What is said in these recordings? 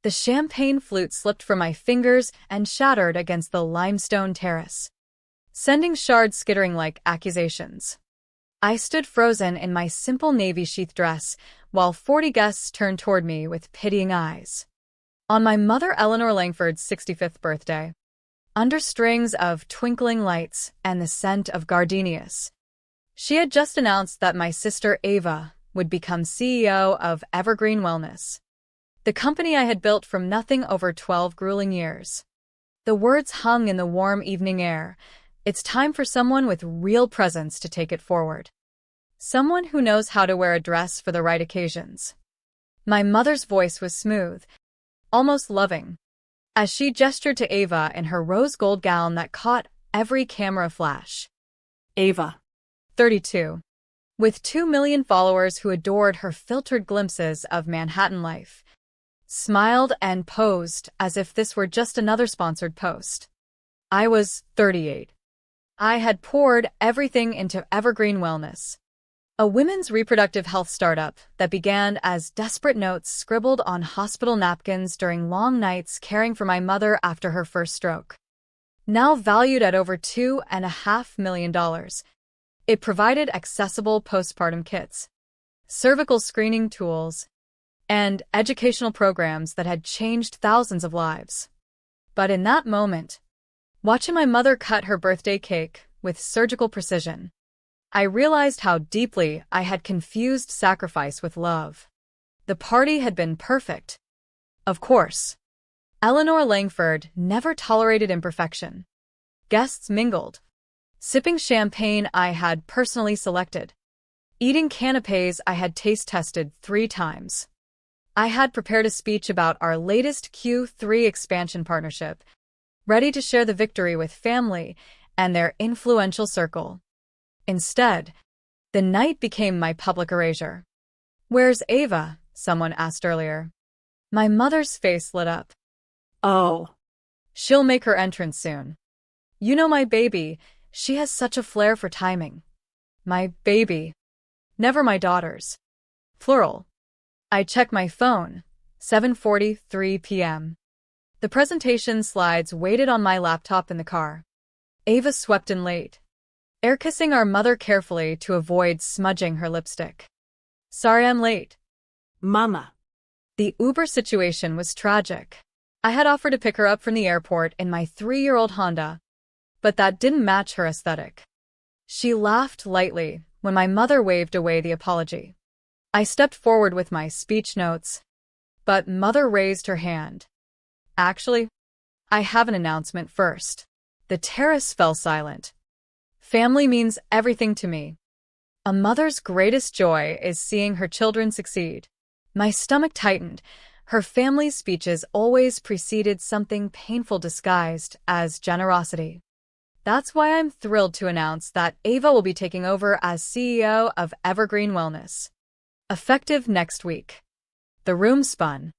The champagne flute slipped from my fingers and shattered against the limestone terrace, sending shards skittering like accusations. I stood frozen in my simple navy sheath dress, while 40 guests turned toward me with pitying eyes. On my mother Eleanor Langford's 65th birthday, under strings of twinkling lights and the scent of gardenias, she had just announced that my sister Ava would become CEO of Evergreen Wellness, the company I had built from nothing over 12 grueling years. The words hung in the warm evening air. It's time for someone with real presence to take it forward. Someone who knows how to wear a dress for the right occasions. My mother's voice was smooth, almost loving, as she gestured to Ava in her rose gold gown that caught every camera flash. Ava, 32. With 2 million followers who adored her filtered glimpses of Manhattan life, smiled and posed as if this were just another sponsored post. I was 38. I had poured everything into Evergreen Wellness, a women's reproductive health startup that began as desperate notes scribbled on hospital napkins during long nights caring for my mother after her first stroke. Now valued at over $2.5 million, it provided accessible postpartum kits, cervical screening tools, and educational programs that had changed thousands of lives. But in that moment, watching my mother cut her birthday cake with surgical precision, I realized how deeply I had confused sacrifice with love. The party had been perfect. Of course. Eleanor Langford never tolerated imperfection. Guests mingled, sipping champagne I had personally selected, eating canapés I had taste-tested 3 times. I had prepared a speech about our latest Q3 expansion partnership, ready to share the victory with family and their influential circle. Instead, the night became my public erasure. "Where's Ava?" someone asked earlier. My mother's face lit up. Oh, "She'll make her entrance soon. You know my baby, she has such a flair for timing." My baby. Never my daughters. Plural. I check my phone. 7:43 p.m. The presentation slides waited on my laptop in the car. Ava swept in late, air kissing our mother carefully to avoid smudging her lipstick. "Sorry I'm late." Mama. The Uber situation was tragic. I had offered to pick her up from the airport in my 3-year-old Honda, but that didn't match her aesthetic. She laughed lightly when my mother waved away the apology. I stepped forward with my speech notes, but Mother raised her hand. "Actually, I have an announcement first." The terrace fell silent. Family means everything to me. A mother's greatest joy is seeing her children succeed. My stomach tightened. Her family's speeches always preceded something painful disguised as generosity. That's why I'm thrilled to announce that Ava will be taking over as CEO of Evergreen Wellness, effective next week. The room spun.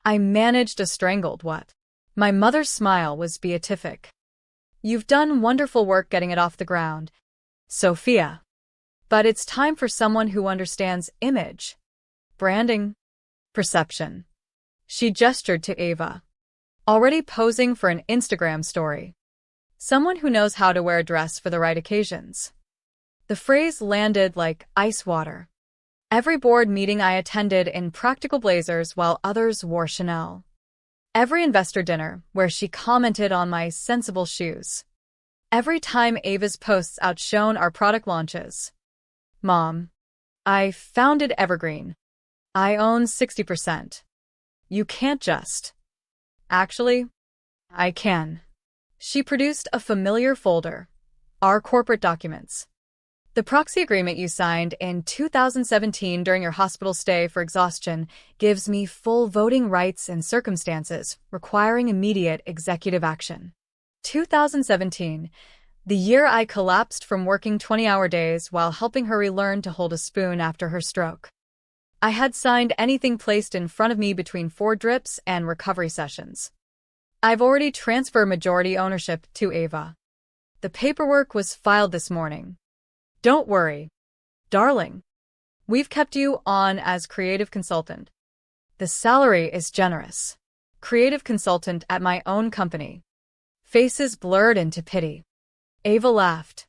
I managed a strangled what? My mother's smile was beatific. "You've done wonderful work getting it off the ground, Sophia. But it's time for someone who understands image, branding, perception." She gestured to Ava, already posing for an Instagram story. "Someone who knows how to wear a dress for the right occasions." The phrase landed like ice water. Every board meeting I attended in practical blazers while others wore Chanel. Every investor dinner where she commented on my sensible shoes. Every time Ava's posts outshone our product launches. "Mom, I founded Evergreen. I own 60%. You can't just." "Actually, I can." She produced a familiar folder. Our corporate documents. "The proxy agreement you signed in 2017 during your hospital stay for exhaustion gives me full voting rights in circumstances requiring immediate executive action." 2017, the year I collapsed from working 20-hour days while helping her relearn to hold a spoon after her stroke. I had signed anything placed in front of me between 4 drips and recovery sessions. I've already transferred majority ownership to Ava. The paperwork was filed this morning. Don't worry, darling. We've kept you on as creative consultant. The salary is generous. creative consultant at my own company. Faces blurred into pity. Ava laughed,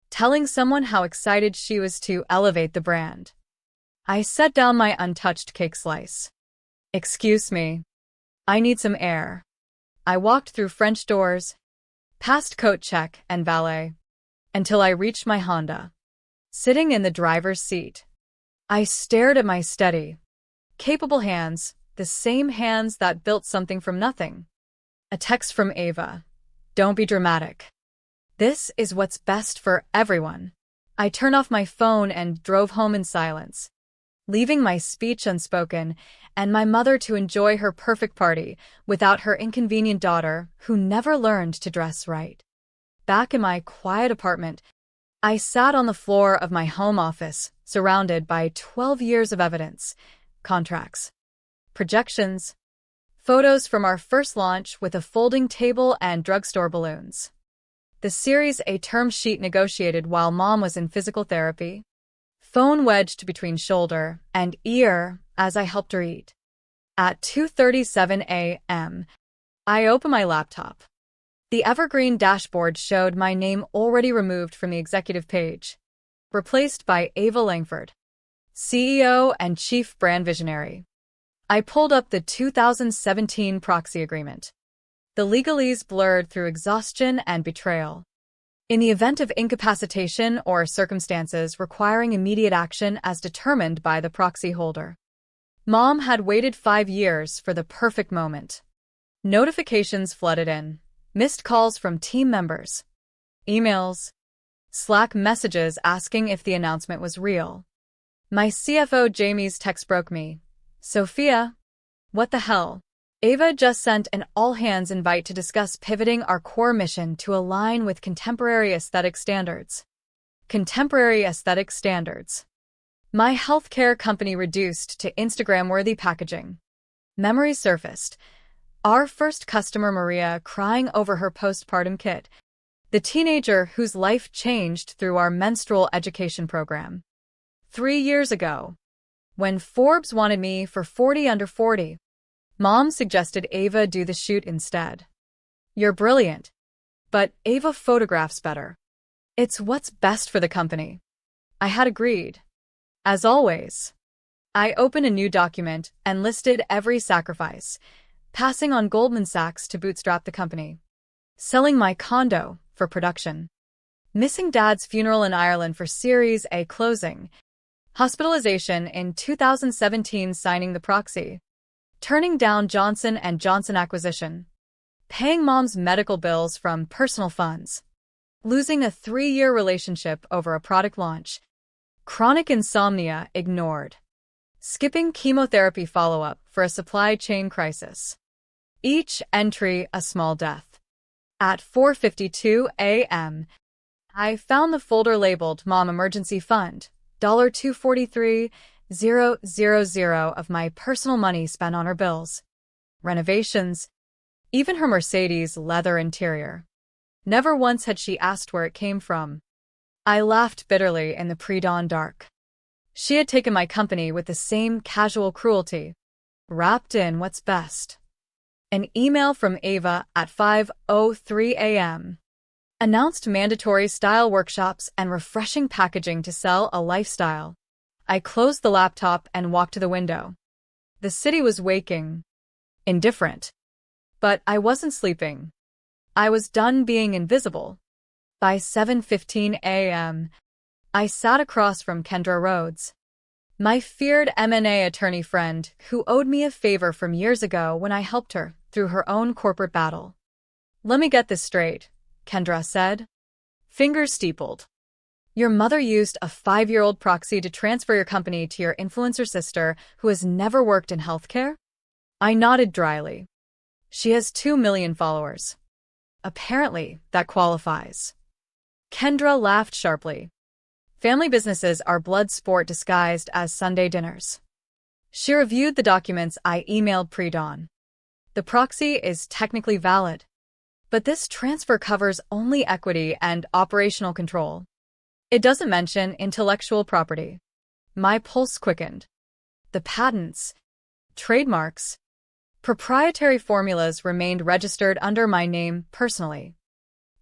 telling someone how excited she was to elevate the brand. I set down my untouched cake slice. Excuse me. I need some air. I walked through French doors, past coat check and valet, until I reached my Honda. Sitting in the driver's seat, I stared at my steady, capable hands, the same hands that built something from nothing. A text from Ava. Don't be dramatic. This is what's best for everyone. I turned off my phone and drove home in silence, leaving my speech unspoken and my mother to enjoy her perfect party without her inconvenient daughter who never learned to dress right. Back in my quiet apartment, I sat on the floor of my home office, surrounded by 12 years of evidence, contracts, projections, photos from our first launch with a folding table and drugstore balloons. The Series A term sheet negotiated while Mom was in physical therapy, phone wedged between shoulder and ear as I helped her eat. At 2:37 a.m., I opened my laptop. The evergreen dashboard showed my name already removed from the executive page, replaced by Ava Langford, CEO and Chief Brand Visionary. I pulled up the 2017 proxy agreement. The legalese blurred through exhaustion and betrayal. In the event of incapacitation or circumstances requiring immediate action as determined by the proxy holder. Mom had waited 5 years for the perfect moment. Notifications flooded in. Missed calls from team members, emails, Slack messages asking if the announcement was real. My CFO Jamie's text broke me. Sophia, what the hell? Ava just sent an all-hands invite to discuss pivoting our core mission to align with contemporary aesthetic standards. Contemporary aesthetic standards. My healthcare company reduced to Instagram-worthy packaging. Memories surfaced. Our first customer, Maria, crying over her postpartum kit. The teenager whose life changed through our menstrual education program. 3 years ago, when Forbes wanted me for 40 under 40, Mom suggested Ava do the shoot instead. You're brilliant, but Ava photographs better. It's what's best for the company. I had agreed. As always, I opened a new document and listed every sacrifice, passing on Goldman Sachs to bootstrap the company, selling my condo for production, missing Dad's funeral in Ireland for Series A closing, hospitalization in 2017 signing the proxy, turning down Johnson & Johnson acquisition, paying Mom's medical bills from personal funds, losing a 3-year relationship over a product launch, chronic insomnia ignored, skipping chemotherapy follow-up for a supply chain crisis. Each entry a small death. At 4:52 a.m., I found the folder labeled Mom Emergency Fund, $243,000 of my personal money spent on her bills, renovations, even her Mercedes leather interior. Never once had she asked where it came from. I laughed bitterly in the pre-dawn dark. She had taken my company with the same casual cruelty, wrapped in what's best. An email from Ava at 5:03 a.m. announced mandatory style workshops and refreshing packaging to sell a lifestyle. I closed the laptop and walked to the window. The city was waking, indifferent. But I wasn't sleeping. I was done being invisible. By 7:15 a.m., I sat across from Kendra Rhodes, my feared M&A attorney friend who owed me a favor from years ago when I helped her through her own corporate battle. Let me get this straight, Kendra said, fingers steepled. Your mother used a 5-year-old proxy to transfer your company to your influencer sister who has never worked in healthcare? I nodded dryly. She has 2 million followers. Apparently, that qualifies. Kendra laughed sharply. Family businesses are blood sport disguised as Sunday dinners. She reviewed the documents I emailed pre-dawn. The proxy is technically valid, but this transfer covers only equity and operational control. It doesn't mention intellectual property. My pulse quickened. The patents, trademarks, Proprietary formulas remained registered under my name personally.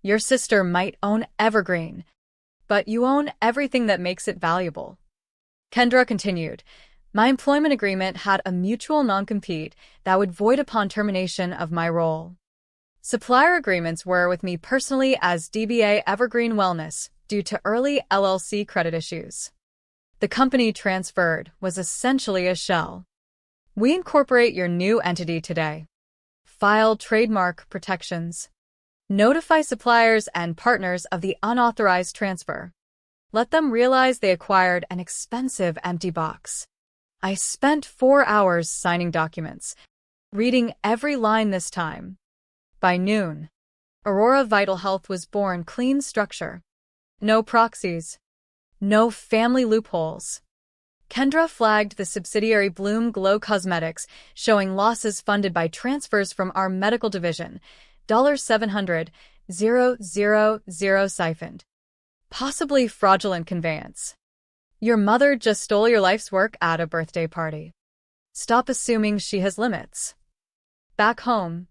Your sister might own Evergreen, but you own everything that makes it valuable. Kendra continued, my employment agreement had a mutual non-compete that would void upon termination of my role. Supplier agreements were with me personally as DBA Evergreen Wellness due to early LLC credit issues. The company transferred was essentially a shell. We incorporate your new entity today. File trademark protections. Notify suppliers and partners of the unauthorized transfer. Let them realize they acquired an expensive empty box. I spent 4 hours signing documents, reading every line this time. By noon, Aurora Vital Health was born. Clean structure. No proxies. No family loopholes. Kendra flagged the subsidiary Bloom Glow Cosmetics, showing losses funded by transfers from our medical division. $700,000 siphoned. Possibly fraudulent conveyance. Your mother just stole your life's work at a birthday party. Stop assuming she has limits. Back home,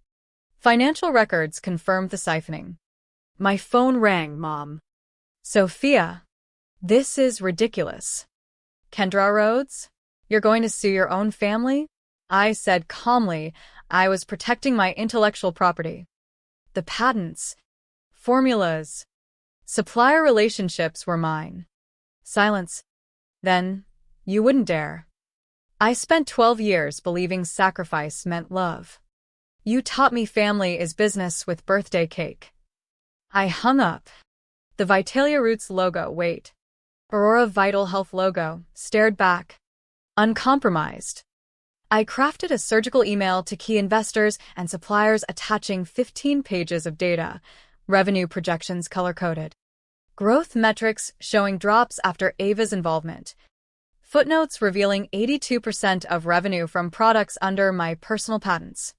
financial records confirmed the siphoning. My phone rang, Mom. Sophia, this is ridiculous. Kendra Rhodes, you're going to sue your own family? I said calmly. I was protecting my intellectual property. The patents, formulas, supplier relationships were mine. Silence. Then, you wouldn't dare. I spent 12 years believing sacrifice meant love. You taught me family is business with birthday cake. I hung up. The Vitalia Roots logo, wait. Aurora Vital Health logo, stared back. Uncompromised. I crafted a surgical email to key investors and suppliers attaching 15 pages of data, revenue projections color-coded. Growth metrics showing drops after Ava's involvement. Footnotes revealing 82% of revenue from products under my personal patents.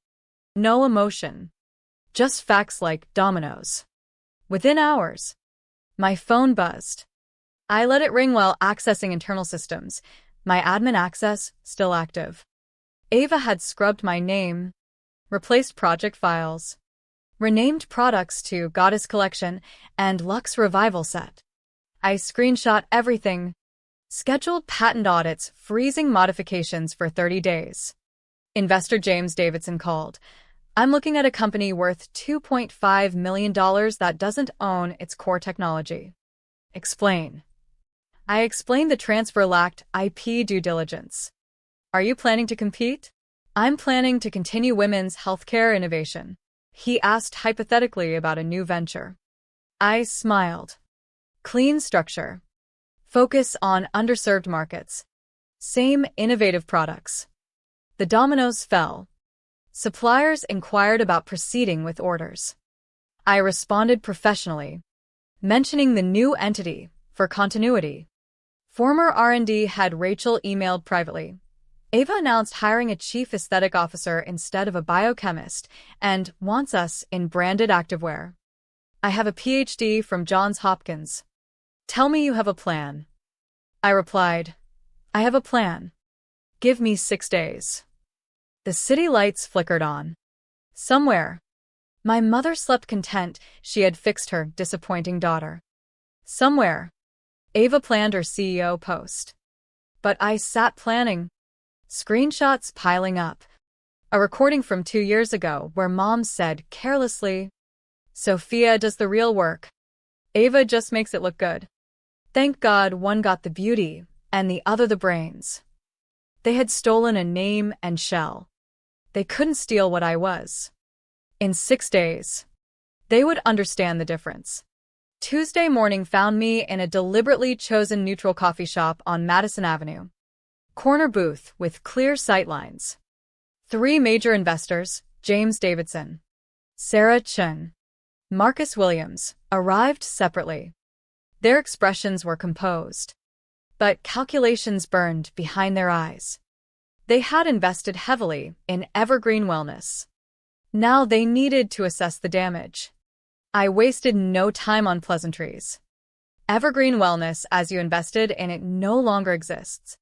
No emotion. Just facts like dominoes. Within hours, my phone buzzed. I let it ring while accessing internal systems. My admin access still active. Ava had scrubbed my name, replaced project files, renamed products to Goddess Collection and Lux Revival Set. I screenshot everything, scheduled patent audits, freezing modifications for 30 days. Investor James Davidson called. I'm looking at a company worth $2.5 million that doesn't own its core technology. Explain. I explained the transfer lacked IP due diligence. Are you planning to compete? I'm planning to continue women's healthcare innovation. He asked hypothetically about a new venture. I smiled. Clean structure. Focus on underserved markets. Same innovative products. The dominoes fell. Suppliers inquired about proceeding with orders. I responded professionally, mentioning the new entity for continuity. Former R&D head Rachel emailed privately. Ava announced hiring a chief aesthetic officer instead of a biochemist and wants us in branded activewear. I have a PhD from Johns Hopkins. Tell me you have a plan. I replied, I have a plan. Give me 6 days. The city lights flickered on. Somewhere, my mother slept content she had fixed her disappointing daughter. Somewhere, Ava planned her CEO post. But I sat planning. Screenshots piling up. A recording from 2 years ago where Mom said carelessly, Sophia does the real work. Ava just makes it look good. Thank God one got the beauty and the other the brains. They had stolen a name and shell. They couldn't steal what I was. In 6 days, they would understand the difference. Tuesday morning found me in a deliberately chosen neutral coffee shop on Madison Avenue. Corner booth with clear sightlines. 3 major investors, James Davidson, Sarah Chun, Marcus Williams, arrived separately. Their expressions were composed, but calculations burned behind their eyes. They had invested heavily in Evergreen Wellness. Now they needed to assess the damage. I wasted no time on pleasantries. Evergreen Wellness, as you invested in it, no longer exists.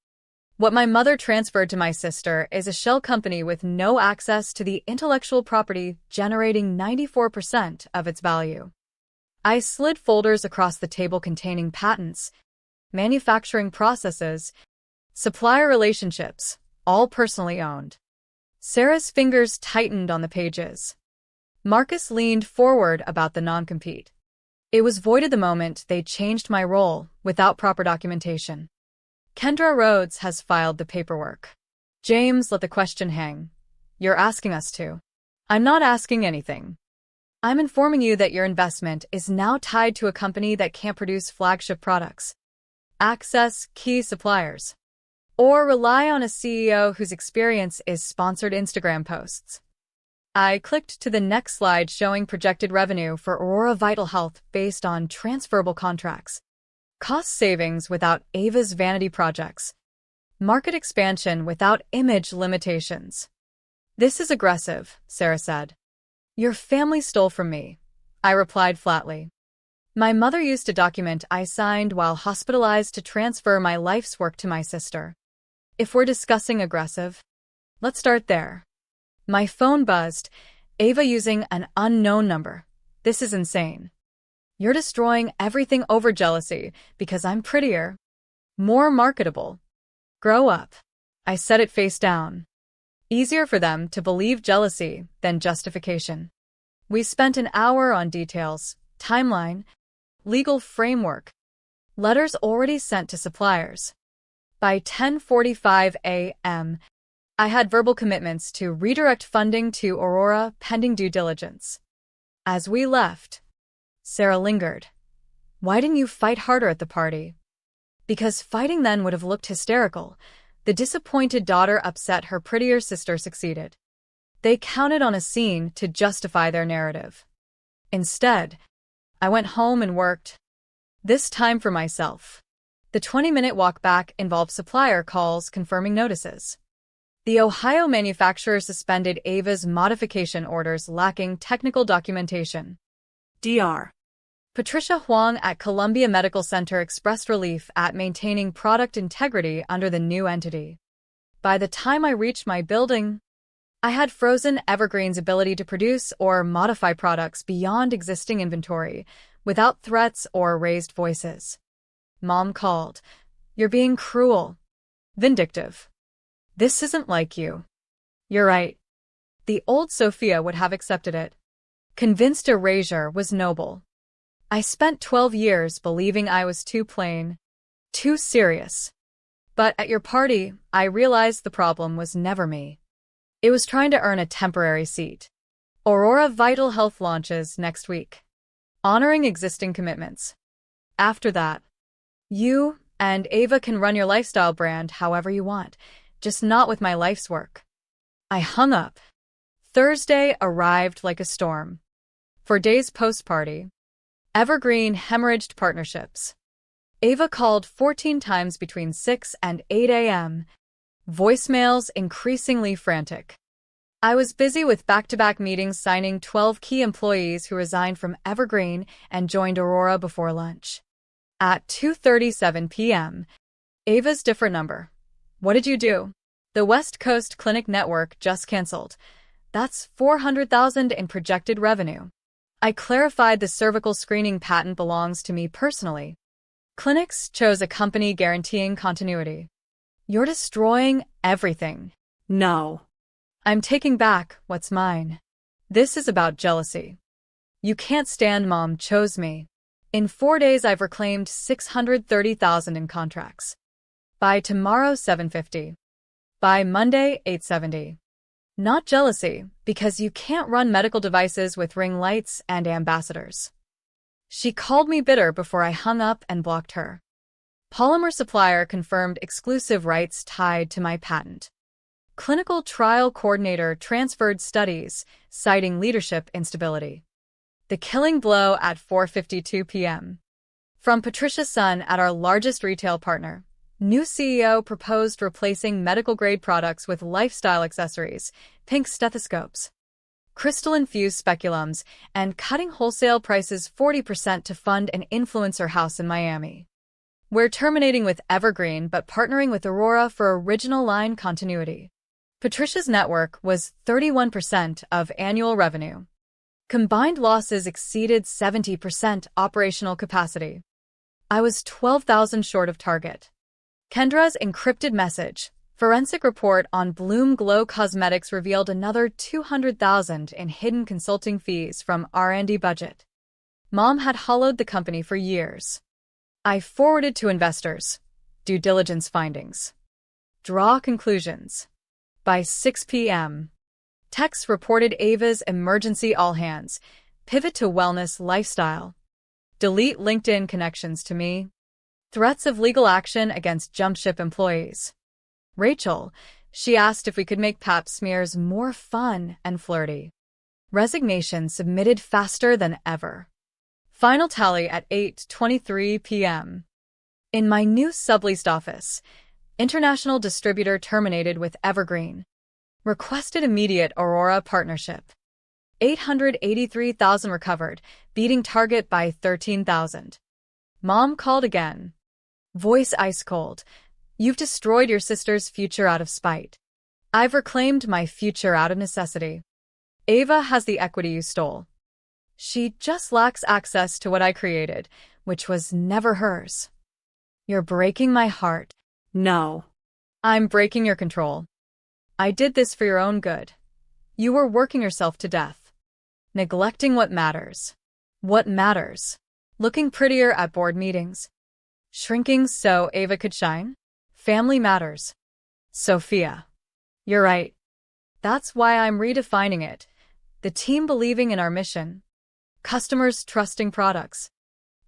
What my mother transferred to my sister is a shell company with no access to the intellectual property generating 94% of its value. I slid folders across the table containing patents, manufacturing processes, supplier relationships, all personally owned. Sarah's fingers tightened on the pages. Marcus leaned forward about the non-compete. It was voided the moment they changed my role without proper documentation. Kendra Rhodes has filed the paperwork. James let the question hang. You're asking us to. I'm not asking anything. I'm informing you that your investment is now tied to a company that can't produce flagship products, access key suppliers, or rely on a CEO whose experience is sponsored Instagram posts. I clicked to the next slide showing projected revenue for Aurora Vital Health based on transferable contracts, cost savings without Ava's vanity projects, market expansion without image limitations. This is aggressive, Sarah said. Your family stole from me, I replied flatly. My mother used a document I signed while hospitalized to transfer my life's work to my sister. If we're discussing aggressive, let's start there. My phone buzzed, Ava using an unknown number. This is insane. You're destroying everything over jealousy because I'm prettier, more marketable. Grow up. I said it face down. Easier for them to believe jealousy than justification. We spent an hour on details, timeline, legal framework, letters already sent to suppliers. By 10:45 a.m., I had verbal commitments to redirect funding to Aurora pending due diligence. As we left, Sarah lingered. Why didn't you fight harder at the party? Because fighting then would have looked hysterical. The disappointed daughter upset her prettier sister succeeded. They counted on a scene to justify their narrative. Instead, I went home and worked. This time for myself. The 20-minute walk back involved supplier calls confirming notices. The Ohio manufacturer suspended Ava's modification orders lacking technical documentation. Dr. Patricia Huang at Columbia Medical Center expressed relief at maintaining product integrity under the new entity. By the time I reached my building, I had frozen Evergreen's ability to produce or modify products beyond existing inventory, without threats or raised voices. Mom called. You're being cruel. Vindictive. This isn't like you. You're right. The old Sophia would have accepted it. Convinced erasure was noble. I spent 12 years believing I was too plain, too serious. But at your party, I realized the problem was never me. It was trying to earn a temporary seat. Aurora Vital Health launches next week, honoring existing commitments. After that, you and Ava can run your lifestyle brand however you want, just not with my life's work. I hung up. Thursday arrived like a storm. For days post-party, Evergreen hemorrhaged partnerships. Ava called 14 times between 6 and 8 a.m., voicemails increasingly frantic. I was busy with back-to-back meetings signing 12 key employees who resigned from Evergreen and joined Aurora before lunch. At 2:37 p.m., Ava's different number. What did you do? The West Coast Clinic Network just canceled. That's $400,000 in projected revenue. I clarified the cervical screening patent belongs to me personally. Clinics chose a company guaranteeing continuity. You're destroying everything. No. I'm taking back what's mine. This is about jealousy. You can't stand Mom chose me. In 4 days I've reclaimed $630,000 in contracts. By tomorrow 750. By Monday 870. Not jealousy, because you can't run medical devices with ring lights and ambassadors. She called me bitter before I hung up and blocked her. Polymer supplier confirmed exclusive rights tied to my patent. Clinical trial coordinator transferred studies, citing leadership instability. The killing blow at 4:52 p.m. From Patricia Sun at our largest retail partner. New CEO proposed replacing medical-grade products with lifestyle accessories, pink stethoscopes, crystal-infused speculums, and cutting wholesale prices 40% to fund an influencer house in Miami. We're terminating with Evergreen but partnering with Aurora for original line continuity. Patricia's network was 31% of annual revenue. Combined losses exceeded 70% operational capacity. I was 12,000 short of target. Kendra's encrypted message, forensic report on Bloom Glow Cosmetics revealed another 200,000 in hidden consulting fees from R&D budget. Mom had hollowed the company for years. I forwarded to investors. Due diligence findings. Draw conclusions. By 6 p.m. Tex reported Ava's emergency all hands. Pivot to wellness lifestyle. Delete LinkedIn connections to me. Threats of legal action against Jumpship employees. Rachel, she asked if we could make pap smears more fun and flirty. Resignation submitted faster than ever. Final tally at 8:23 p.m. In my new subleased office, international distributor terminated with Evergreen. Requested immediate Aurora partnership. 883,000 recovered, beating target by 13,000. Mom called again. Voice ice cold. You've destroyed your sister's future out of spite. I've reclaimed my future out of necessity. Ava has the equity you stole. She just lacks access to what I created, which was never hers. You're breaking my heart. No. I'm breaking your control. I did this for your own good. You were working yourself to death. Neglecting what matters. What matters? Looking prettier at board meetings. Shrinking so Ava could shine? Family matters. Sophia. You're right. That's why I'm redefining it. The team believing in our mission. Customers trusting products.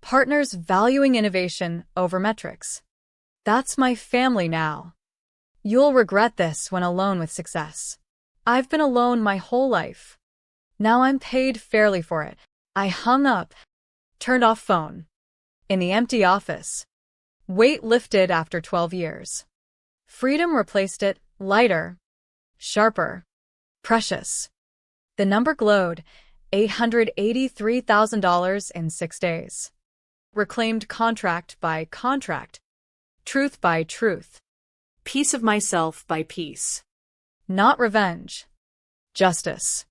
Partners valuing innovation over metrics. That's my family now. You'll regret this when alone with success. I've been alone my whole life. Now I'm paid fairly for it. I hung up. Turned off phone. In the empty office. Weight lifted after 12 years. Freedom replaced it, lighter. Sharper. Precious. The number glowed, $883,000 in 6 days. Reclaimed contract by contract. Truth by truth. Piece of myself by piece. Not revenge. Justice.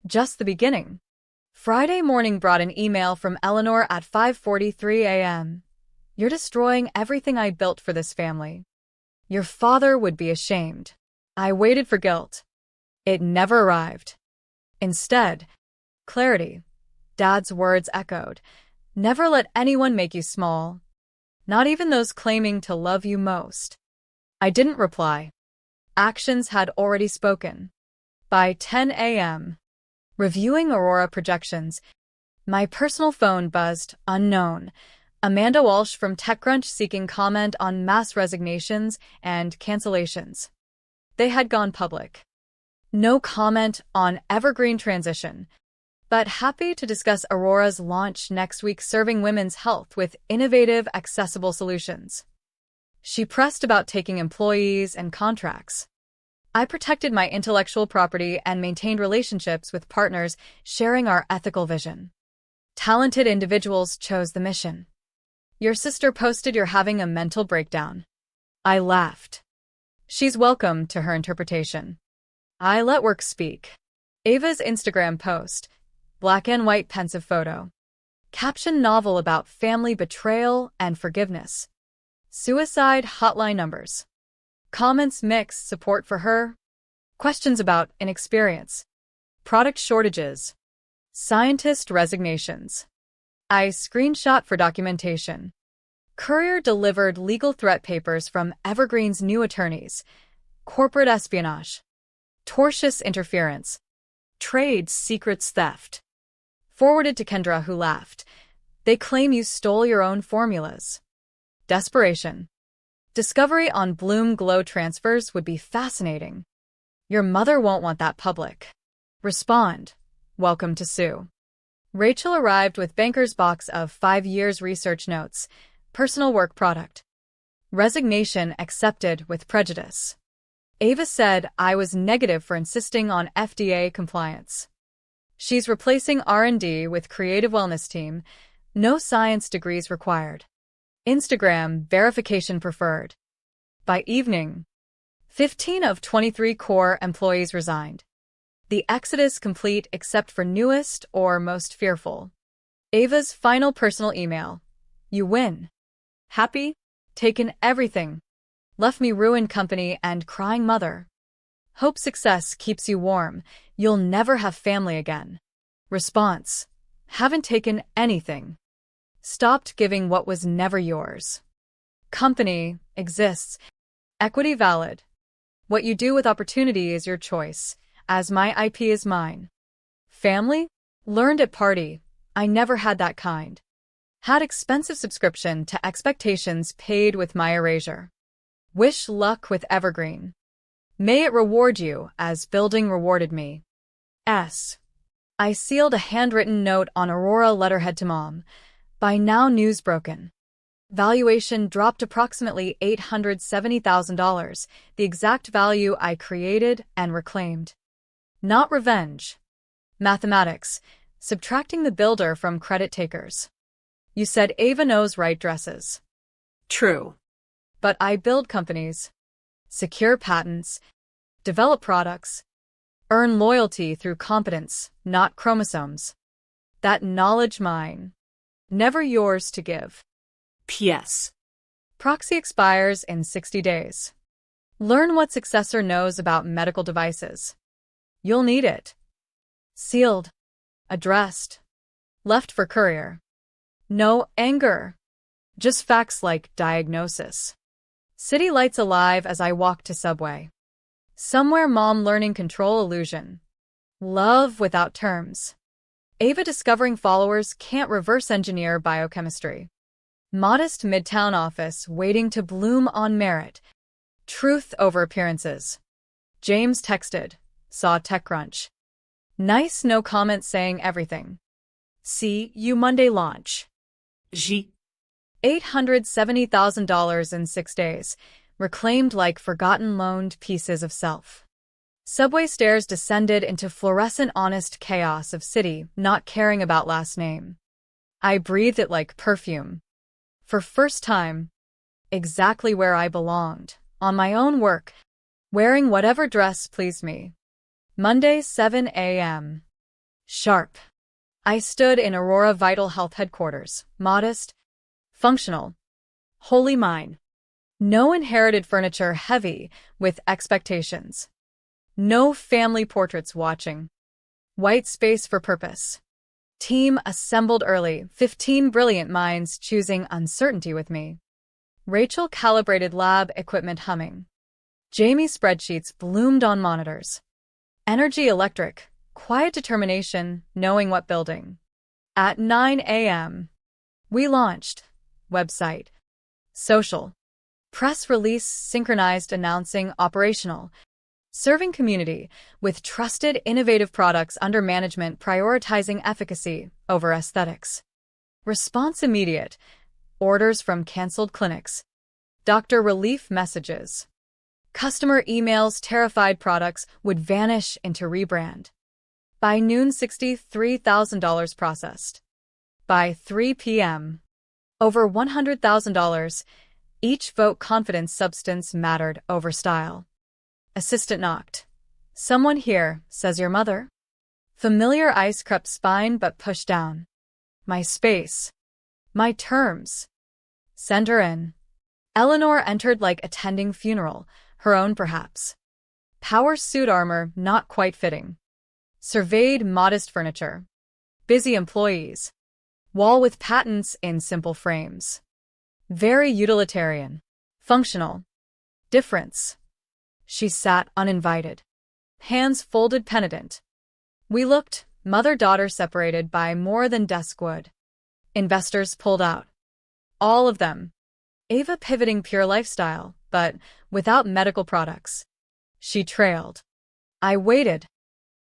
Just the beginning. Friday morning brought an email from Eleanor at 5:43 a.m. You're destroying everything I built for this family. Your father would be ashamed. I waited for guilt. It never arrived. Instead, clarity. Dad's words echoed. Never let anyone make you small. Not even those claiming to love you most. I didn't reply. Actions had already spoken. By 10 a.m. Reviewing Aurora projections, my personal phone buzzed, unknown. Amanda Walsh from TechCrunch seeking comment on mass resignations and cancellations. They had gone public. No comment on Evergreen transition, but happy to discuss Aurora's launch next week serving women's health with innovative, accessible solutions. She pressed about taking employees and contracts. I protected my intellectual property and maintained relationships with partners sharing our ethical vision. Talented individuals chose the mission. Your sister posted you're having a mental breakdown. I laughed. She's welcome to her interpretation. I let work speak. Ava's Instagram post. Black and white pensive photo. Caption novel about family betrayal and forgiveness. Suicide hotline numbers. Comments mix support for her. Questions about inexperience. Product shortages. Scientist resignations. I screenshot for documentation. Courier delivered legal threat papers from Evergreen's new attorneys. Corporate espionage. Tortious interference. Trade secrets theft. Forwarded to Kendra, who laughed. They claim you stole your own formulas. Desperation. Discovery on Bloom Glow transfers would be fascinating. Your mother won't want that public. Respond. Welcome to sue. Rachel arrived with banker's box of 5 years research notes, personal work product. Resignation accepted with prejudice. Ava said I was negative for insisting on FDA compliance. She's replacing R&D with creative wellness team, no science degrees required. Instagram verification preferred. By evening, 15 of 23 core employees resigned. The exodus complete except for newest or most fearful. Ava's final personal email. You win. Happy? Taken everything. Left me ruined company and crying mother. Hope success keeps you warm. You'll never have family again. Response. Haven't taken anything. Stopped giving what was never yours. Company exists. Equity valid. What you do with opportunity is your choice, as my IP is mine. Family? Learned at party. I never had that kind. Had expensive subscription to expectations paid with my erasure. Wish luck with Evergreen. May it reward you as building rewarded me. S. I sealed a handwritten note on Aurora letterhead to Mom. By now news broken. Valuation dropped approximately $870,000, the exact value I created and reclaimed. Not revenge. Mathematics. Subtracting the builder from credit takers. You said Ava knows right dresses. True. But I build companies. Secure patents. Develop products. Earn loyalty through competence, not chromosomes. That knowledge mine. Never yours to give. P.S. Proxy expires in 60 days. Learn what successor knows about medical devices. You'll need it. Sealed. Addressed. Left for courier. No anger. Just facts like diagnosis. City lights alive as I walk to subway. Somewhere Mom learning control illusion. Love without terms. Ava discovering followers can't reverse engineer biochemistry. Modest midtown office waiting to bloom on merit. Truth over appearances. James texted. Saw TechCrunch. Nice no comment saying everything. See you Monday launch. G. $870,000 in 6 days. Reclaimed like forgotten loaned pieces of self. Subway stairs descended into fluorescent honest chaos of city not caring about last name. I breathed it like perfume. For first time. Exactly where I belonged, on my own work, wearing whatever dress pleased me. Monday 7 a.m. Sharp. I stood in Aurora Vital Health headquarters, modest, functional, wholly mine. No inherited furniture heavy with expectations. No family portraits watching. White space for purpose. Team assembled early, 15 brilliant minds choosing uncertainty with me. Rachel calibrated lab equipment humming. Jamie spreadsheets bloomed on monitors. Energy electric, quiet determination, knowing what building. At 9 a.m. We launched. Website. Social. Press release synchronized announcing operational. Serving community with trusted innovative products under management prioritizing efficacy over aesthetics. Response immediate. Orders from canceled clinics. Doctor relief messages. Customer emails terrified products would vanish into rebrand. By noon $63,000 processed. By 3 p.m. over $100,000. Each vote confidence substance mattered over style. Assistant knocked. Someone here, says your mother. Familiar ice crept spine but pushed down. My space. My terms. Send her in. Eleanor entered like attending funeral, her own perhaps. Power suit armor not quite fitting. Surveyed modest furniture. Busy employees. Wall with patents in simple frames. Very utilitarian. Functional. Difference. She sat uninvited. Hands folded penitent. We looked, mother-daughter separated by more than desk wood. Investors pulled out. All of them. Ava pivoting pure lifestyle, but without medical products. She trailed. I waited.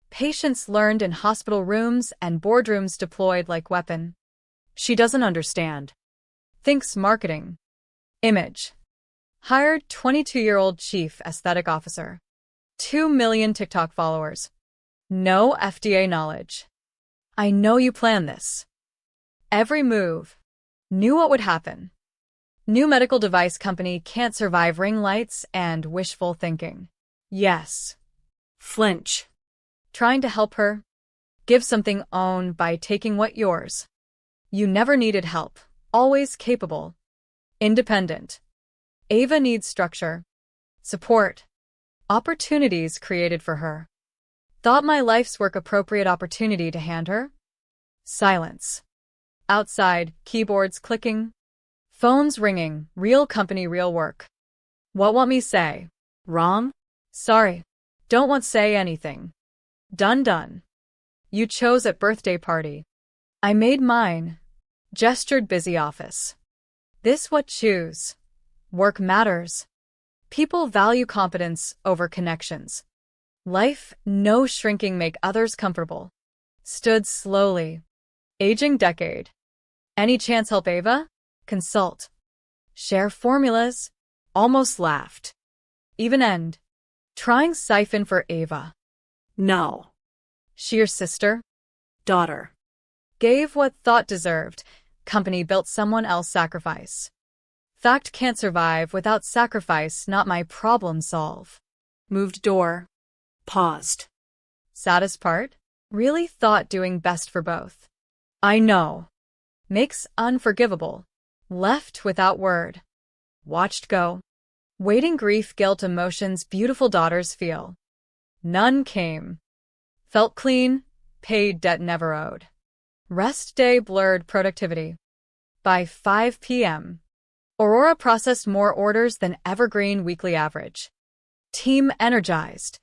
Patients learned in hospital rooms and boardrooms deployed like weapon. She doesn't understand. Thinks marketing. Image. Hired 22-year-old chief aesthetic officer. 2 million TikTok followers. No FDA knowledge. I know you planned this. Every move. Knew what would happen. New medical device company can't survive ring lights and wishful thinking. Yes. Flinch. Trying to help her? Give something own by taking what yours. You never needed help. Always capable. Independent. Ava needs structure. Support. Opportunities created for her. Thought my life's work appropriate opportunity to hand her? Silence. Outside, keyboards clicking. Phones ringing, real company, real work. What want me say? Wrong? Sorry. Don't want say anything. Done. You chose at birthday party. I made mine. Gestured busy office. This what choose. Work matters. People value competence over connections. Life, no shrinking make others comfortable. Stood slowly. Aging decade. Any chance help Ava? Consult. Share formulas. Almost laughed. Even end. Trying siphon for Ava. No. She your sister? Daughter. Gave what thought deserved. Company built someone else sacrifice. Fact can't survive without sacrifice, not my problem solve. Moved door. Paused. Saddest part? Really thought doing best for both. I know. Makes unforgivable. Left without word. Watched go. Waiting grief, guilt, emotions beautiful daughters feel. None came. Felt clean, paid debt never owed. Rest day blurred productivity. By 5 p.m. Aurora processed more orders than evergreen weekly average. Team energized.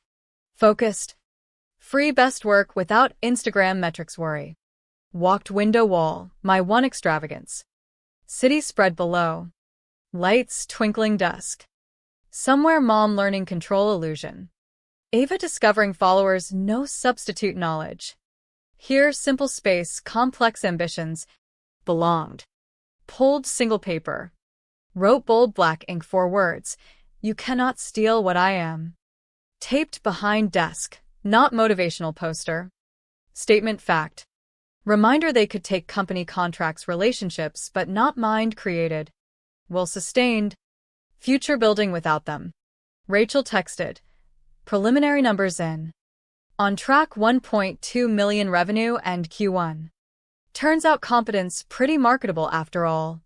Focused. Free best work without Instagram metrics worry. Walked window wall, my one extravagance. City spread below. Lights twinkling dusk. Somewhere mom learning control illusion. Ava discovering followers no substitute knowledge. Here simple space, complex ambitions. Belonged. Pulled single paper. Wrote bold black ink 4 words. You cannot steal what I am. Taped behind desk, not motivational poster. Statement fact. Reminder they could take company contracts relationships but not mind created. Will sustained. Future building without them. Rachel texted. Preliminary numbers in. On track 1.2 million revenue and Q1. Turns out competence pretty marketable after all.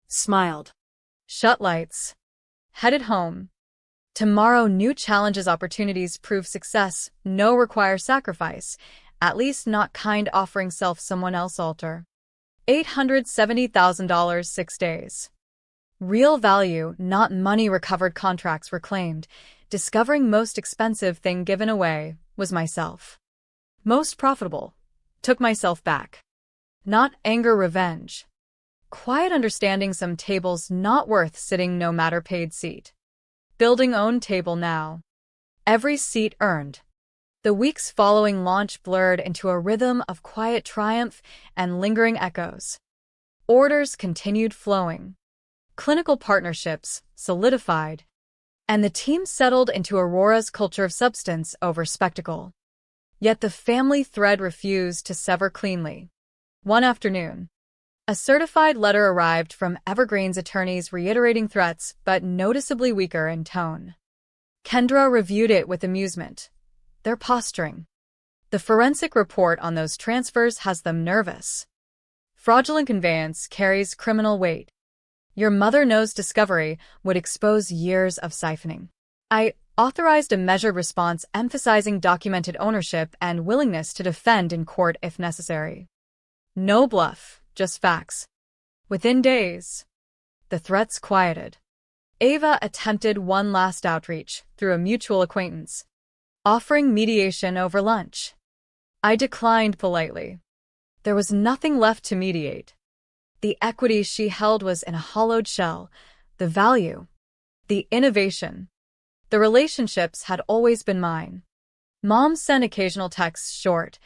Smiled. Shut lights. Headed home. Tomorrow new challenges opportunities prove success, no require sacrifice, at least not kind offering self someone else alter. $870,000 6 days. Real value, not money recovered contracts reclaimed, discovering most expensive thing given away, was myself. Most profitable, took myself back. Not anger revenge. Quiet understanding some tables not worth sitting no matter paid seat. Building own table now. Every seat earned. The weeks following launch blurred into a rhythm of quiet triumph and lingering echoes. Orders continued flowing. Clinical partnerships solidified. And the team settled into Aurora's culture of substance over spectacle. Yet the family thread refused to sever cleanly. One afternoon, a certified letter arrived from Evergreen's attorneys reiterating threats, but noticeably weaker in tone. Kendra reviewed it with amusement. They're posturing. The forensic report on those transfers has them nervous. Fraudulent conveyance carries criminal weight. Your mother knows discovery would expose years of siphoning. I authorized a measured response emphasizing documented ownership and willingness to defend in court if necessary. No bluff, just facts. Within days, the threats quieted. Ava attempted one last outreach through a mutual acquaintance, offering mediation over lunch. I declined politely. There was nothing left to mediate. The equity she held was in a hollowed shell, the value, the innovation. The relationships had always been mine. Mom sent occasional texts short,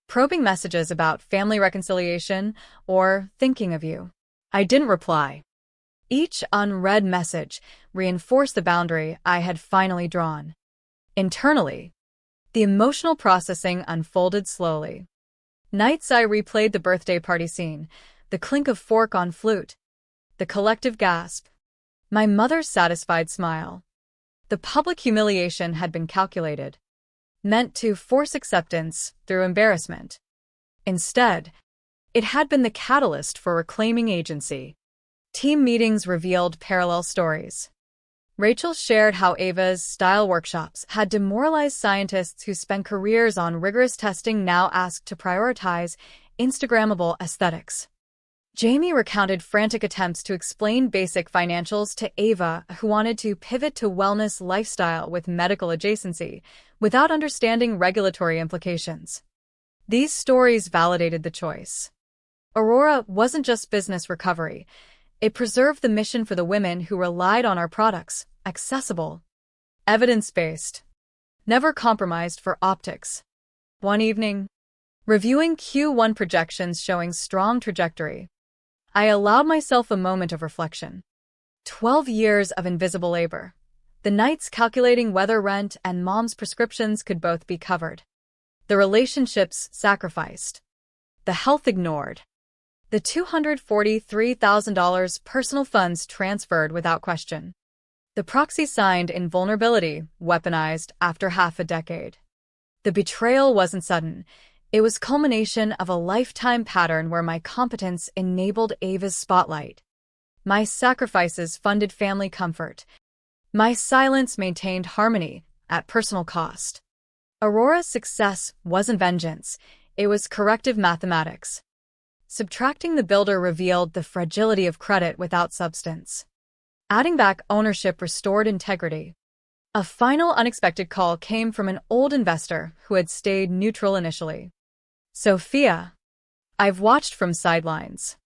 probing messages about family reconciliation or thinking of you. I didn't reply. Each unread message reinforced the boundary I had finally drawn. Internally, the emotional processing unfolded slowly. Nights I replayed the birthday party scene, the clink of fork on flute, The collective gasp. My mother's satisfied smile. The public humiliation had been calculated, meant to force acceptance through embarrassment. Instead, it had been the catalyst for reclaiming agency. Team meetings revealed parallel stories. Rachel shared how Ava's style workshops had demoralized scientists who spent careers on rigorous testing now asked to prioritize Instagrammable aesthetics. Jamie recounted frantic attempts to explain basic financials to Ava, who wanted to pivot to wellness lifestyle with medical adjacency, without understanding regulatory implications. These stories validated the choice. Aurora wasn't just business recovery. It preserved the mission for the women who relied on our products, accessible, evidence-based, never compromised for optics. One evening, reviewing Q1 projections showing strong trajectory, I allowed myself a moment of reflection. 12 years of invisible labor. The nights calculating whether rent and mom's prescriptions could both be covered. The relationships sacrificed. The health ignored. The $243,000 personal funds transferred without question. The proxy signed in vulnerability, weaponized after half a decade. The betrayal wasn't sudden. It was culmination of a lifetime pattern where my competence enabled Ava's spotlight. My sacrifices funded family comfort. My silence maintained harmony at personal cost. Aurora's success wasn't vengeance. It was corrective mathematics. Subtracting the builder revealed the fragility of credit without substance. Adding back ownership restored integrity. A final unexpected call came from an old investor who had stayed neutral initially. Sophia, I've watched from sidelines.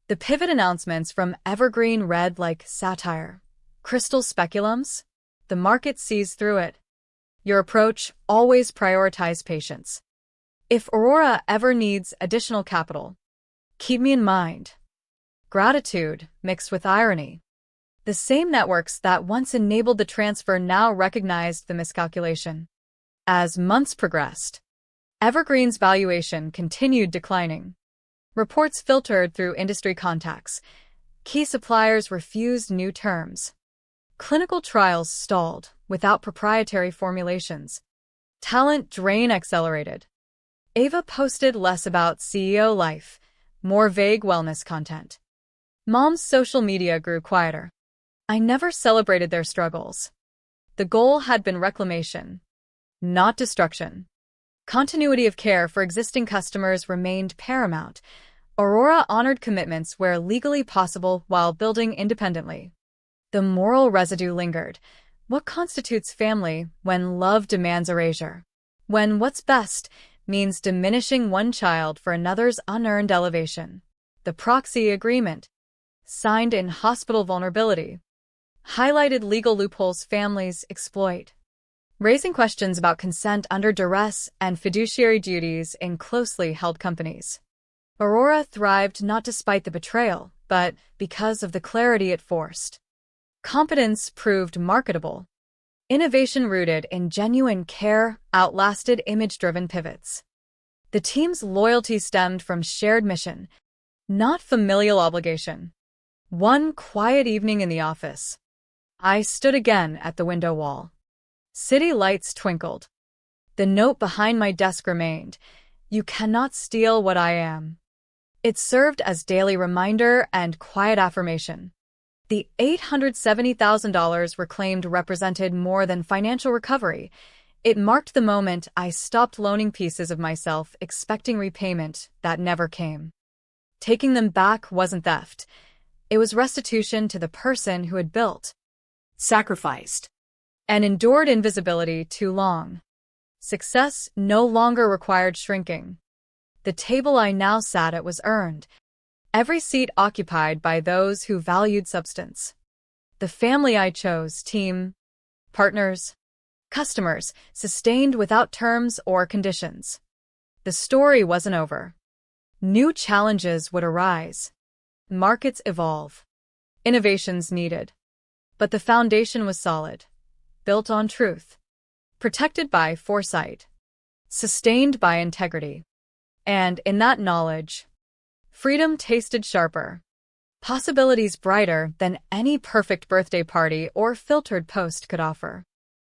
The pivot announcements from Evergreen read like satire. Crystal speculums? The market sees through it. Your approach, always prioritize patience. If Aurora ever needs additional capital, keep me in mind. Gratitude mixed with irony. The same networks that once enabled the transfer now recognized the miscalculation. As months progressed, Evergreen's valuation continued declining. Reports filtered through industry contacts. Key suppliers refused new terms. Clinical trials stalled without proprietary formulations. Talent drain accelerated. Ava posted less about CEO life, more vague wellness content. Mom's social media grew quieter. I never celebrated their struggles. The goal had been reclamation, not destruction. Continuity of care for existing customers remained paramount. Aurora honored commitments where legally possible while building independently. The moral residue lingered. What constitutes family when love demands erasure? When what's best means diminishing one child for another's unearned elevation? The proxy agreement, signed in hospital vulnerability, highlighted legal loopholes families exploit, raising questions about consent under duress and fiduciary duties in closely held companies. Aurora thrived not despite the betrayal, but because of the clarity it forced. Competence proved marketable. Innovation rooted in genuine care outlasted image-driven pivots. The team's loyalty stemmed from shared mission, not familial obligation. One quiet evening in the office, I stood again at the window wall. City lights twinkled. The note behind my desk remained, "You cannot steal what I am." It served as daily reminder and quiet affirmation. The $870,000 reclaimed represented more than financial recovery. It marked the moment I stopped loaning pieces of myself, expecting repayment that never came. Taking them back wasn't theft. It was restitution to the person who had built, Sacrificed. and endured invisibility too long. Success no longer required shrinking. The table I now sat at was earned, every seat occupied by those who valued substance. The family I chose, team, partners, customers, sustained without terms or conditions. The story wasn't over. New challenges would arise. Markets evolve. Innovations needed. But the foundation was solid, built on truth, protected by foresight, sustained by integrity. And in that knowledge, freedom tasted sharper. Possibilities brighter than any perfect birthday party or filtered post could offer.